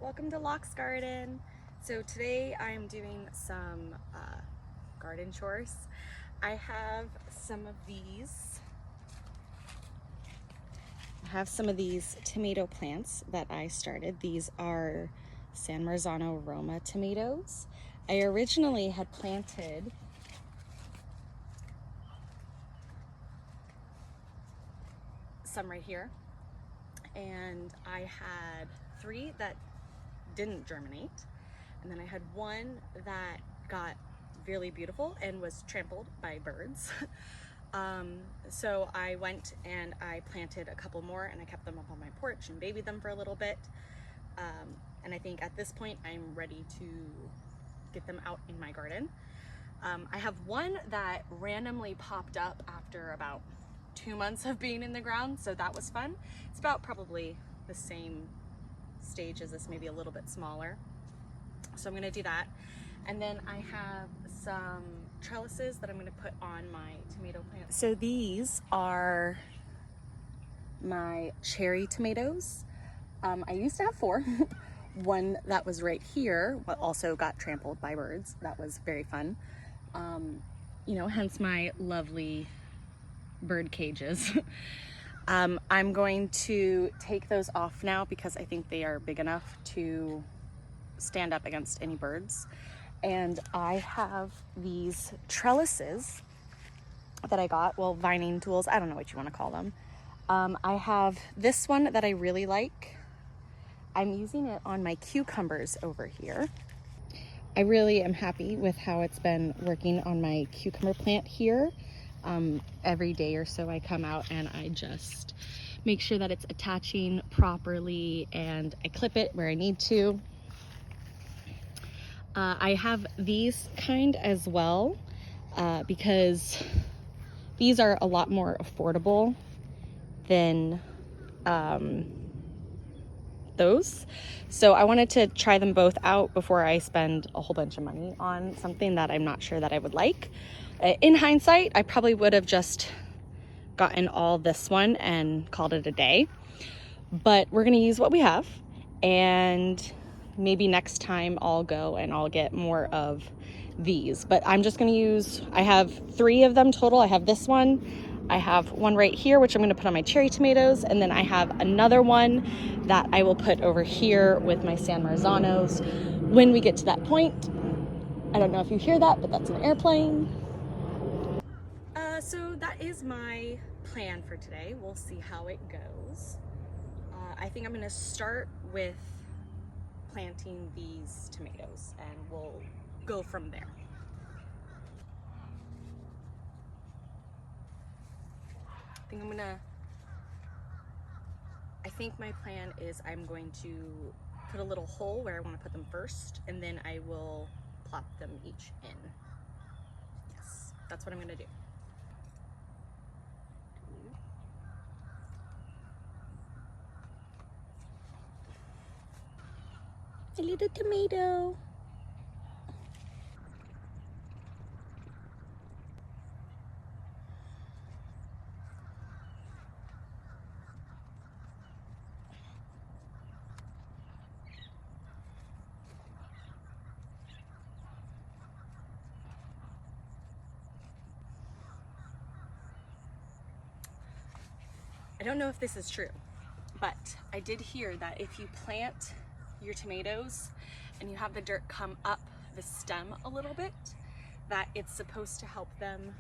welcome to Locke's Garden. So today I'm doing some garden chores. I have some of these. Tomato plants that I started. These are San Marzano Roma tomatoes. I originally had planted some right here, and I had 3 that didn't germinate, and then I had 1 that got really beautiful and was trampled by birds. So I went and I planted a couple more, and I kept them up on my porch and babied them for a little bit. And I think at this point I'm ready to get them out in my garden. I have 1 that randomly popped up after about 2 months of being in the ground, so that was fun. It's about probably the same stage as this, maybe a little bit smaller. So I'm gonna do that. And then I have some trellises that I'm gonna put on my tomato plants. So these are my cherry tomatoes. I used to have 4. 1 that was right here, but also got trampled by birds. That was very fun. Hence my lovely bird cages. I'm going to take those off now because I think they are big enough to stand up against any birds. And I have these trellises that I got, well, vining tools, I don't know what you want to call them. I have this one that I really like. I'm using it on my cucumbers over here. I really am happy with how it's been working on my cucumber plant here. Every day or so I come out and I just make sure that it's attaching properly, and I clip it where I need to. I have these kind as well because these are a lot more affordable than those. So I wanted to try them both out before I spend a whole bunch of money on something that I'm not sure that I would like. In hindsight, I probably would have just gotten all this one and called it a day, but we're gonna use what we have, and maybe next time I'll go and I'll get more of these. But I'm just gonna use, I have 3 of them total. I have this one, I have 1 right here, which I'm gonna put on my cherry tomatoes, and then I have another one that I will put over here with my San Marzanos when we get to that point. I don't know if you hear that, but that's an airplane. So that is my plan for today. We'll see how it goes. I think I'm gonna start with planting these tomatoes and we'll go from there. I think my plan is I'm going to put a little hole where I want to put them first, and then I will plop them each in. Yes, that's what I'm gonna do. A little tomato. I don't know if this is true, but I did hear that if you plant your tomatoes and you have the dirt come up the stem a little bit, that it's supposed to help them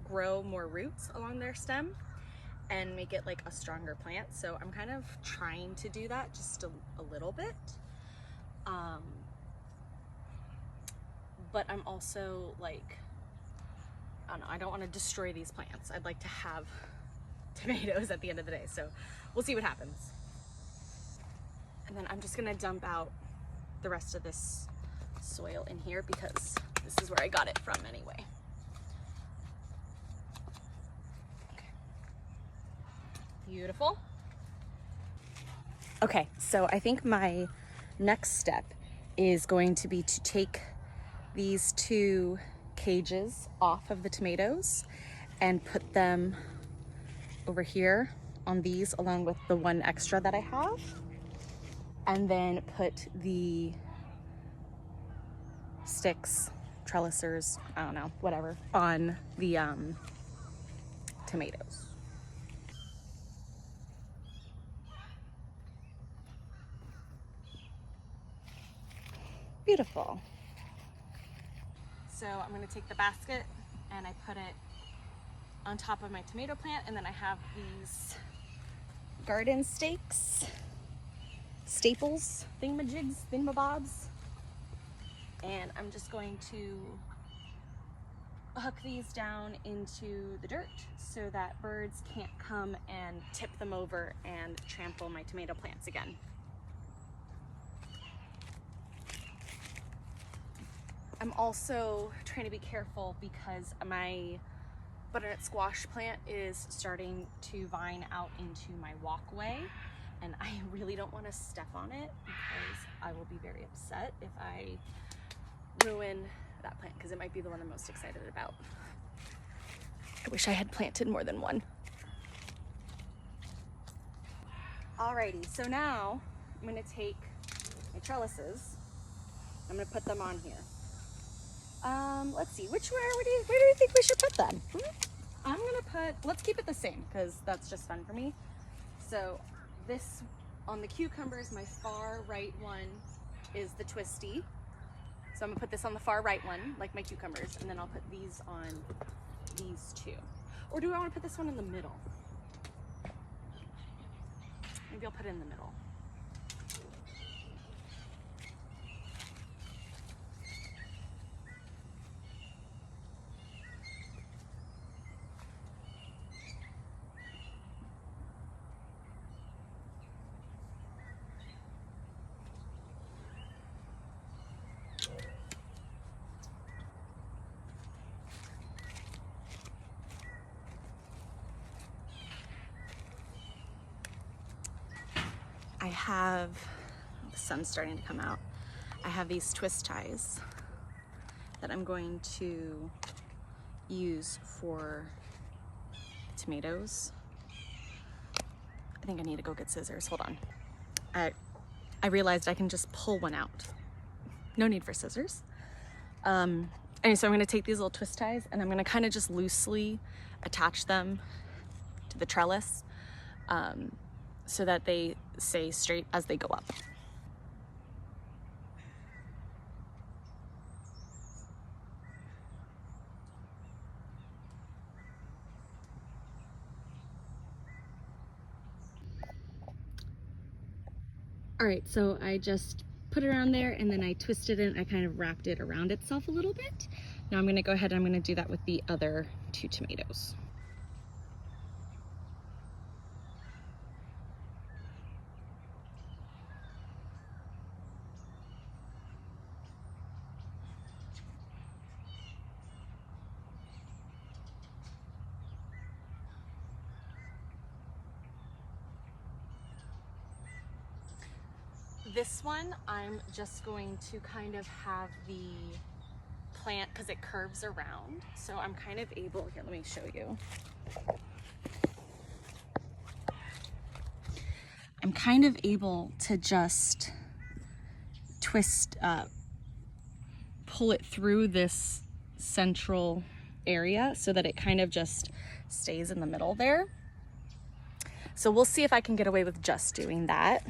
grow more roots along their stem and make it like a stronger plant. So I'm kind of trying to do that just a little bit. But I'm also like, I don't know, I don't want to destroy these plants. I'd like to have tomatoes at the end of the day, so we'll see what happens. And then I'm just gonna dump out the rest of this soil in here because this is where I got it from anyway. Okay. Beautiful. Okay, so I think my next step is going to be to take these 2 cages off of the tomatoes and put them over here on these along with the 1 extra that I have. and then put the sticks, trellisers, I don't know, whatever, on the tomatoes. Beautiful. So I'm going to take the basket and I put it on top of my tomato plant, and then I have these garden stakes, staples, thingamajigs, thingamabobs, and I'm just going to hook these down into the dirt so that birds can't come and tip them over and trample my tomato plants again. I'm also trying to be careful because my butternut squash plant is starting to vine out into my walkway, and I really don't want to step on it because I will be very upset if I ruin that plant, because it might be the one I'm most excited about. I wish I had planted more than one. Alrighty, so now I'm going to take my trellises. I'm going to put them on here. Let's see, where do you think we should put them? I'm gonna let's keep it the same because that's just fun for me. So this, on the cucumbers, my far right one is the twisty. So I'm gonna put this on the far right one, like my cucumbers, and then I'll put these on these two. Or do I wanna put this one in the middle? Maybe I'll put it in the middle. I have, the sun's starting to come out. I have these twist ties that I'm going to use for tomatoes. I think I need to go get scissors, hold on. I realized I can just pull one out. No need for scissors. Anyway, so I'm gonna take these little twist ties and I'm gonna kind of just loosely attach them to the trellis so that they stay straight as they go up. All right, so I just put it around there and then I twisted it and I kind of wrapped it around itself a little bit. Now I'm gonna go ahead and I'm gonna do that with the other two tomatoes. This one, I'm just going to kind of have the plant, because it curves around, so I'm kind of able, here, let me show you. I'm kind of able to just twist, pull it through this central area so that it kind of just stays in the middle there. So we'll see if I can get away with just doing that,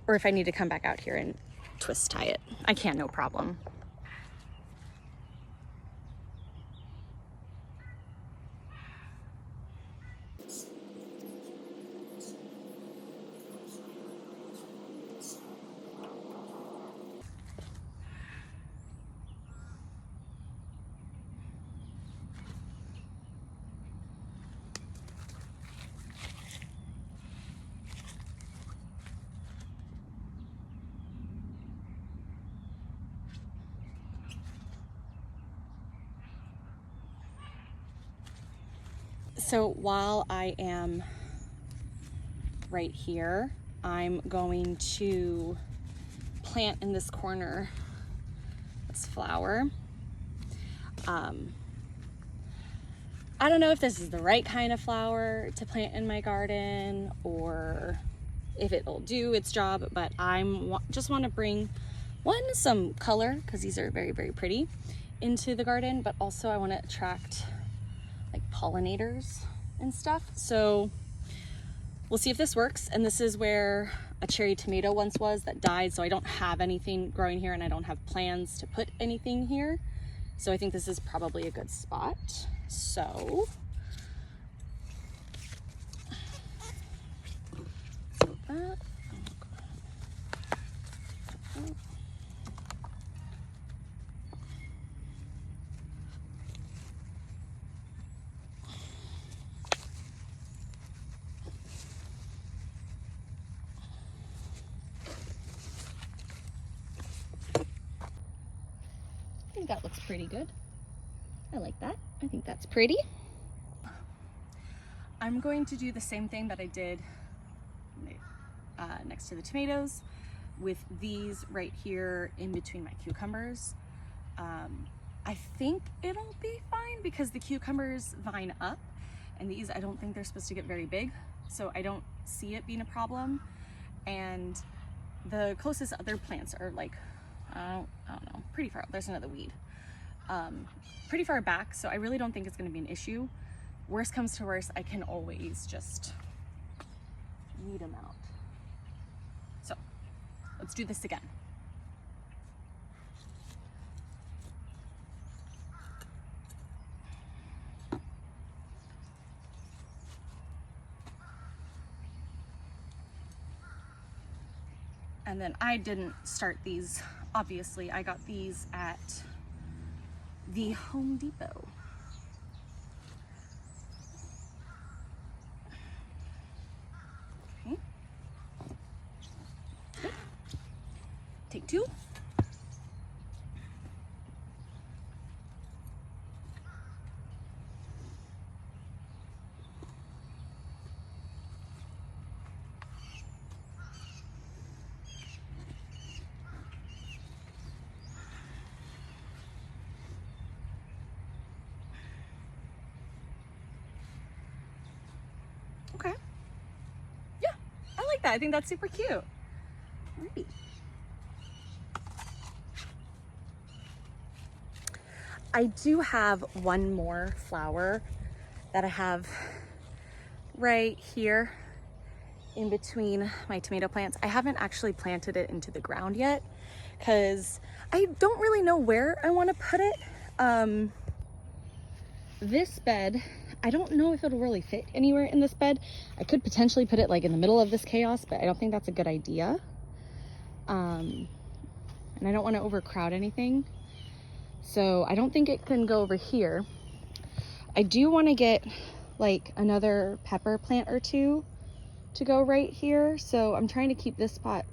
or if I need to come back out here and twist tie it. I can, no problem. So while I am right here, I'm going to plant in this corner this flower. I don't know if this is the right kind of flower to plant in my garden, or if it'll do its job, but just want to bring some color, because these are very, very pretty, into the garden, but also I want to attract like pollinators and stuff. So we'll see if this works. And this is where a cherry tomato once was that died, so I don't have anything growing here and I don't have plans to put anything here. So I think this is probably a good spot. So that. I think that looks pretty good. I like that. I think that's pretty. I'm going to do the same thing that I did next to the tomatoes with these right here in between my cucumbers. I think it'll be fine because the cucumbers vine up, and these, I don't think they're supposed to get very big, so I don't see it being a problem. And the closest other plants are like, I don't know, pretty far. There's another weed. Pretty far back, so I really don't think it's going to be an issue. Worst comes to worst, I can always just weed them out. So let's do this again. And then I didn't start these, obviously. I got these at the Home Depot. Okay. Good. Take two. Okay. Yeah, I like that. I think that's super cute. Alrighty. I do have one more flower that I have right here in between my tomato plants. I haven't actually planted it into the ground yet because I don't really know where I want to put it. This bed, I don't know if it'll really fit anywhere in this bed. I could potentially put it like in the middle of this chaos, but I don't think that's a good idea. And I don't want to overcrowd anything. So I don't think it can go over here. I do want to get like another pepper plant or two to go right here. So I'm trying to keep this spot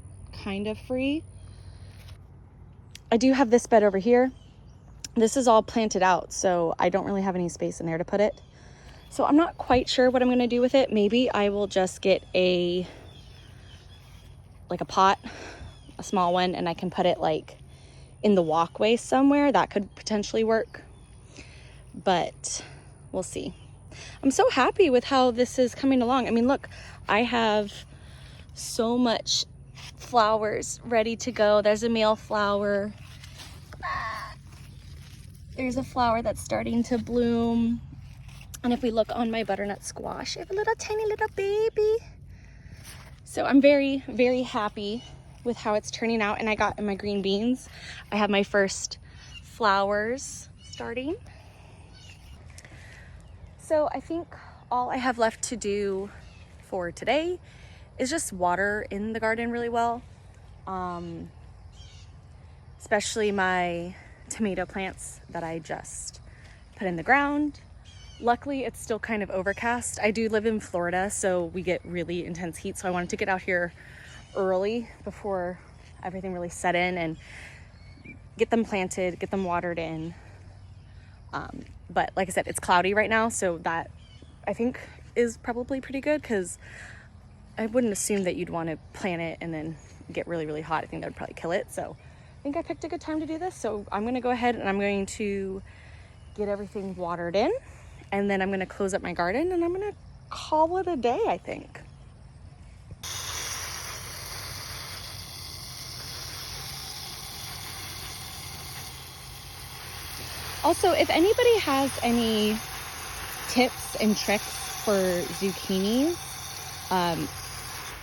kind of free. I do have this bed over here. This is all planted out, so I don't really have any space in there to put it. So I'm not quite sure what I'm going to do with it. Maybe I will just get a pot, a small one, and I can put it like in the walkway somewhere. That could potentially work, but we'll see. I'm so happy with how this is coming along. I mean, look, I have so much flowers ready to go. There's a male flower. There's a flower that's starting to bloom. And if we look on my butternut squash, I have a little tiny little baby. So I'm very, very happy with how it's turning out. And I got in my green beans, I have my first flowers starting. So I think all I have left to do for today is just water in the garden really well. Especially my tomato plants that I just put in the ground. Luckily, it's still kind of overcast. I do live in Florida, so we get really intense heat. So I wanted to get out here early before everything really set in and get them planted, get them watered in. But like I said, it's cloudy right now, so that I think is probably pretty good, because I wouldn't assume that you'd want to plant it and then get really, really hot. I think that would probably kill it. So I think I picked a good time to do this. So I'm going to go ahead and I'm going to get everything watered in, and then I'm going to close up my garden and I'm going to call it a day, I think. Also, if anybody has any tips and tricks for zucchinis,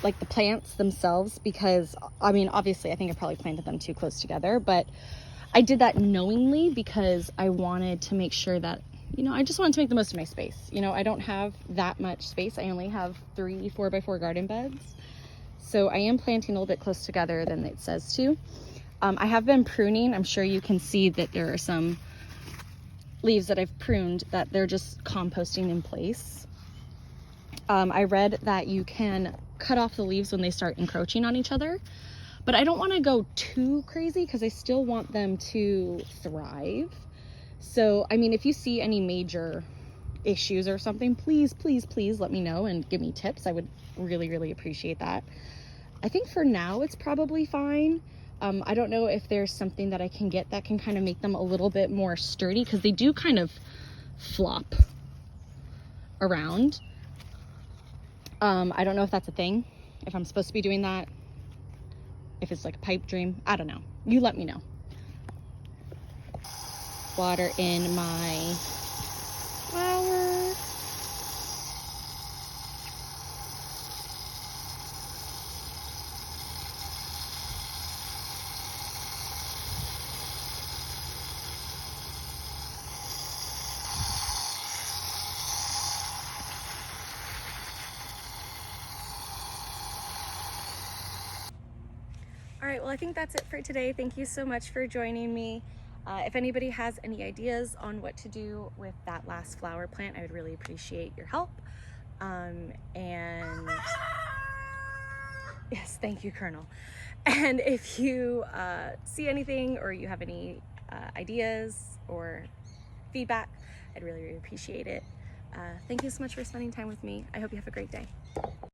like the plants themselves, because I mean, obviously I think I probably planted them too close together, but I did that knowingly because I wanted to make sure that, you know, I just wanted to make the most of my space. You know, I don't have that much space. I only have 3 4x4 garden beds. So I am planting a little bit close together than it says to. I have been pruning. I'm sure you can see that there are some leaves that I've pruned that they're just composting in place. I read that you can cut off the leaves when they start encroaching on each other, but I don't want to go too crazy because I still want them to thrive. So, I mean, if you see any major issues or something, please let me know and give me tips. I would really appreciate that. I think for now it's probably fine. I don't know if there's something that I can get that can kind of make them a little bit more sturdy, because they do kind of flop around. I don't know if that's a thing, if I'm supposed to be doing that, if it's like a pipe dream. I don't know. You let me know. Water in my flower. All right, well, I think that's it for today. Thank you so much for joining me. If anybody has any ideas on what to do with that last flower plant, I would really appreciate your help. And yes, thank you, Colonel. And if you see anything or you have any ideas or feedback, I'd really appreciate it. Thank you so much for spending time with me. I hope you have a great day.